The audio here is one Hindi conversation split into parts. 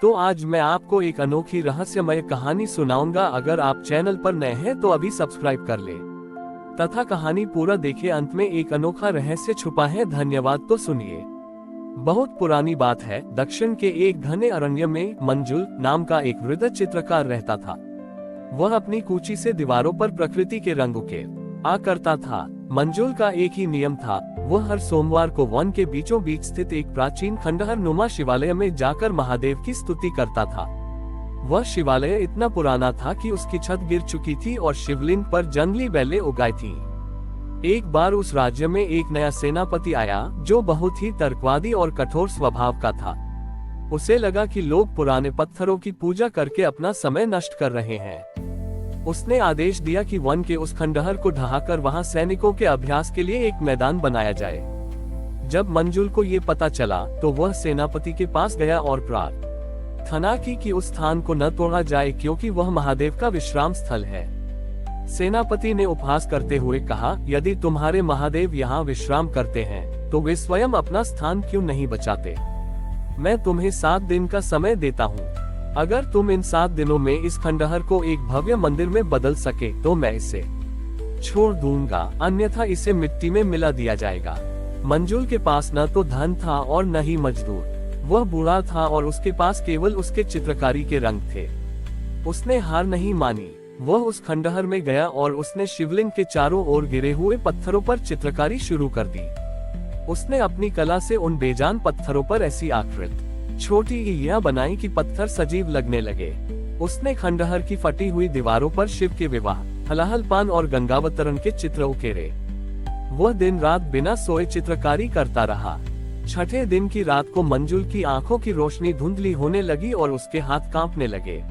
तो आज मैं आपको एक अनोखी रहस्यमय कहानी सुनाऊंगा। अगर आप चैनल पर नए हैं तो अभी सब्सक्राइब कर ले तथा कहानी पूरा देखें। अंत में एक अनोखा रहस्य छुपा है। धन्यवाद। तो सुनिए। बहुत पुरानी बात है। दक्षिण के एक घने अरण्य में मंजुल नाम का एक वृद्ध चित्रकार रहता था। वह अपनी कूची से दीवारों पर प्रकृति के रंग उकेरा करता था। मंजुल का एक ही नियम था। वह हर सोमवार को वन के बीचों बीच स्थित एक प्राचीन खंडहर नुमा शिवालय में जाकर महादेव की स्तुति करता था। वह शिवालय इतना पुराना था कि उसकी छत गिर चुकी थी और शिवलिंग पर जंगली बेलें उगाई थीं। एक बार उस राज्य में एक नया सेनापति आया जो बहुत ही तर्कवादी और कठोर स्वभाव का था। उसे लगा कि लोग पुराने पत्थरों की पूजा करके अपना समय नष्ट कर रहे हैं। उसने आदेश दिया कि वन के उस खंडहर को ढहाकर वहां सैनिकों के अभ्यास के लिए एक मैदान बनाया जाए। जब मंजुल को ये पता चला तो वह सेनापति के पास गया और प्रार्थना की कि उस स्थान को न तोड़ा जाए, क्योंकि वह महादेव का विश्राम स्थल है। सेनापति ने उपहास करते हुए कहा, यदि तुम्हारे महादेव यहाँ विश्राम करते हैं तो वे स्वयं अपना स्थान क्यों नहीं बचाते? मैं तुम्हें 7 दिन का समय देता हूँ। अगर तुम इन 7 दिनों में इस खंडहर को एक भव्य मंदिर में बदल सके तो मैं इसे छोड़ दूंगा, अन्यथा इसे मिट्टी में मिला दिया जाएगा। मंजुल के पास न तो धन था और न ही मजदूर। वह बूढ़ा था और उसके पास केवल उसके चित्रकारी के रंग थे। उसने हार नहीं मानी। वह उस खंडहर में गया और उसने शिवलिंग के चारों ओर गिरे हुए पत्थरों पर चित्रकारी शुरू कर दी। उसने अपनी कला से उन बेजान पत्थरों पर ऐसी आकृति छोटी ईंटें बनाई कि पत्थर सजीव लगने लगे। उसने खंडहर की फटी हुई दीवारों पर शिव के विवाह, हलाहल पान और गंगावतरण के चित्र उकेरे। वह दिन रात बिना सोए चित्रकारी करता रहा। छठे दिन की रात को मंजुल की आंखों की रोशनी धुंधली होने लगी और उसके हाथ कांपने लगे।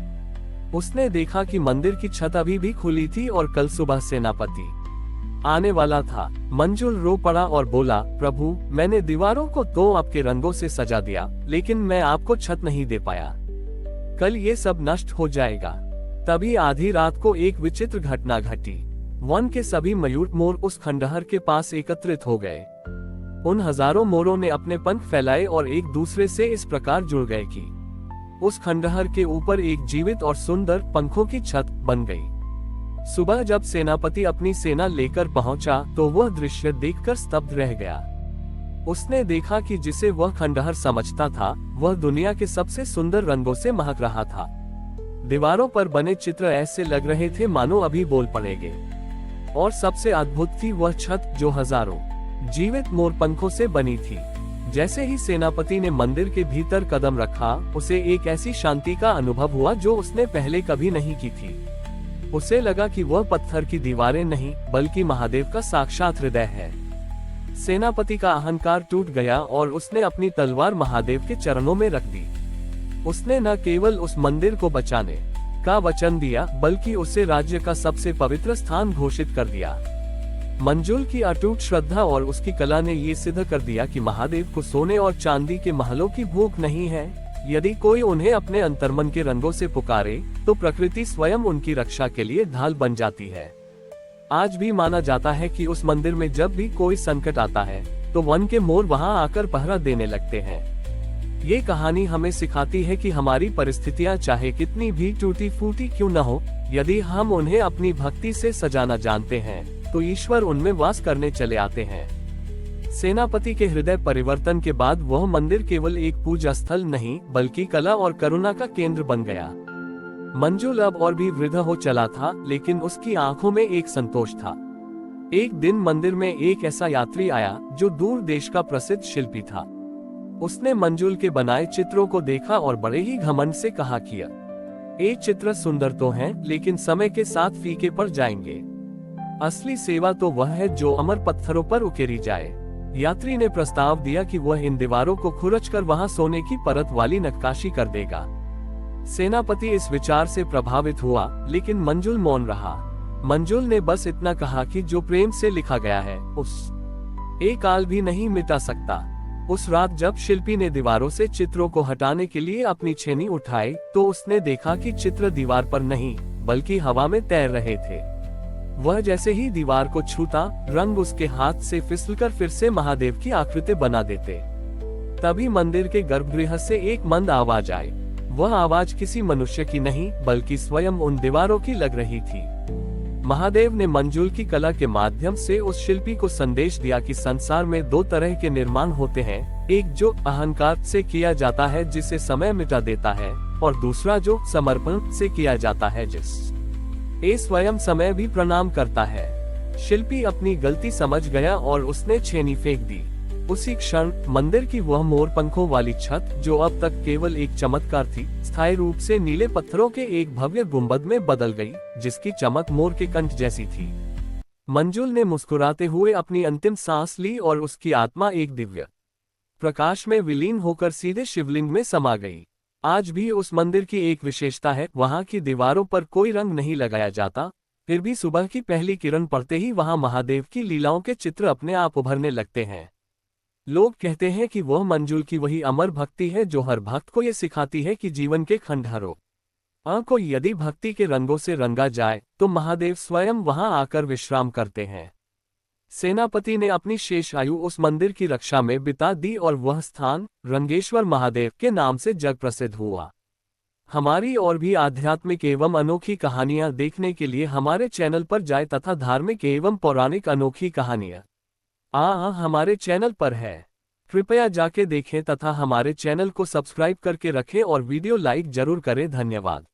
उसने देखा कि मंदिर की छत अभी भी खुली थी और कल सुबह सेनापति आने वाला था। मंजुल रो पड़ा और बोला, प्रभु, मैंने दीवारों को तो आपके रंगों से सजा दिया, लेकिन मैं आपको छत नहीं दे पाया। कल ये सब नष्ट हो जाएगा। तभी आधी रात को एक विचित्र घटना घटी। वन के सभी मयूर मोर उस खंडहर के पास एकत्रित हो गए। उन हजारों मोरों ने अपने पंख फैलाए और एक दूसरे से इस प्रकार जुड़ गए कि उस खंडहर के ऊपर एक जीवित और सुंदर पंखों की छत बन गई। सुबह जब सेनापति अपनी सेना लेकर पहुंचा तो वह दृश्य देखकर स्तब्ध रह गया। उसने देखा कि जिसे वह खंडहर समझता था वह दुनिया के सबसे सुंदर रंगों से महक रहा था। दीवारों पर बने चित्र ऐसे लग रहे थे मानो अभी बोल पड़ेंगे। और सबसे अद्भुत थी वह छत जो हजारों जीवित मोर पंखों से बनी थी। जैसे ही सेनापति ने मंदिर के भीतर कदम रखा, उसे एक ऐसी शांति का अनुभव हुआ जो उसने पहले कभी नहीं की थी। उसे लगा कि वह पत्थर की दीवारें नहीं बल्कि महादेव का साक्षात हृदय है। सेनापति का अहंकार टूट गया और उसने अपनी तलवार महादेव के चरणों में रख दी। उसने न केवल उस मंदिर को बचाने का वचन दिया बल्कि उसे राज्य का सबसे पवित्र स्थान घोषित कर दिया। मंजुल की अटूट श्रद्धा और उसकी कला ने ये सिद्ध कर दिया कि महादेव को सोने और चांदी के महलों की भूख नहीं है। यदि कोई उन्हें अपने अंतर्मन के रंगों से पुकारे तो प्रकृति स्वयं उनकी रक्षा के लिए ढाल बन जाती है। आज भी माना जाता है कि उस मंदिर में जब भी कोई संकट आता है तो वन के मोर वहां आकर पहरा देने लगते हैं। ये कहानी हमें सिखाती है कि हमारी परिस्थितियां चाहे कितनी भी टूटी फूटी क्यों न हो, यदि हम उन्हें अपनी भक्ति से सजाना जानते हैं तो ईश्वर उनमें वास करने चले आते हैं। सेनापति के हृदय परिवर्तन के बाद वह मंदिर केवल एक पूजा स्थल नहीं बल्कि कला और करुणा का केंद्र बन गया। मंजुल अब और भी वृद्ध हो चला था, लेकिन उसकी आंखों में एक संतोष था। एक दिन मंदिर में एक ऐसा यात्री आया जो दूर देश का प्रसिद्ध शिल्पी था। उसने मंजुल के बनाए चित्रों को देखा और बड़े ही घमंड से कहा कि ये चित्र सुंदर तो हैं, लेकिन समय के साथ फीके पड़ जाएंगे। असली सेवा तो वह है जो अमर पत्थरों पर उकेरी जाए। यात्री ने प्रस्ताव दिया कि वह इन दीवारों को खुरचकर वहां सोने की परत वाली नक्काशी कर देगा। सेनापति इस विचार से प्रभावित हुआ, लेकिन मंजुल मौन रहा। मंजुल ने बस इतना कहा कि जो प्रेम से लिखा गया है उस एक काल भी नहीं मिटा सकता। उस रात जब शिल्पी ने दीवारों से चित्रों को हटाने के लिए अपनी छेनी उठाई तो उसने देखा कि चित्र दीवार पर नहीं बल्कि हवा में तैर रहे थे। वह जैसे ही दीवार को छूता, रंग उसके हाथ से फिसलकर फिर से महादेव की आकृति बना देते। तभी मंदिर के गर्भगृह से एक मंद आवाज आई। वह आवाज किसी मनुष्य की नहीं बल्कि स्वयं उन दीवारों की लग रही थी। महादेव ने मंजुल की कला के माध्यम से उस शिल्पी को संदेश दिया कि संसार में दो तरह के निर्माण होते हैं, एक जो अहंकार से किया जाता है जिसे समय मिटा देता है, और दूसरा जो समर्पण से किया जाता है जिसे स्वयं समय भी प्रणाम करता है। शिल्पी अपनी गलती समझ गया और उसने छेनी फेंक दी। उसी क्षण मंदिर की वह मोर पंखों वाली छत, जो अब तक केवल एक चमत्कार थी, स्थायी रूप से नीले पत्थरों के एक भव्य गुंबद में बदल गई, जिसकी चमक मोर के कंठ जैसी थी। मंजुल ने मुस्कुराते हुए अपनी अंतिम सांस ली और उसकी आत्मा एक दिव्य प्रकाश में विलीन होकर सीधे शिवलिंग में समा गई। आज भी उस मंदिर की एक विशेषता है, वहां की दीवारों पर कोई रंग नहीं लगाया जाता, फिर भी सुबह की पहली किरण पड़ते ही वहां महादेव की लीलाओं के चित्र अपने आप उभरने लगते हैं। लोग कहते हैं कि वह मंजुल की वही अमर भक्ति है जो हर भक्त को ये सिखाती है कि जीवन के खंडहरों को यदि भक्ति के रंगों से रंगा जाए तो महादेव स्वयं वहां आकर विश्राम करते हैं। सेनापति ने अपनी शेष आयु उस मंदिर की रक्षा में बिता दी और वह स्थान रंगेश्वर महादेव के नाम से जग प्रसिद्ध हुआ। हमारी और भी आध्यात्मिक एवं अनोखी कहानियां देखने के लिए हमारे चैनल पर जाएं तथा धार्मिक एवं पौराणिक अनोखी कहानियां हमारे चैनल पर है। कृपया जाके देखें तथा हमारे चैनल को सब्सक्राइब करके रखें और वीडियो लाइक जरूर करें। धन्यवाद।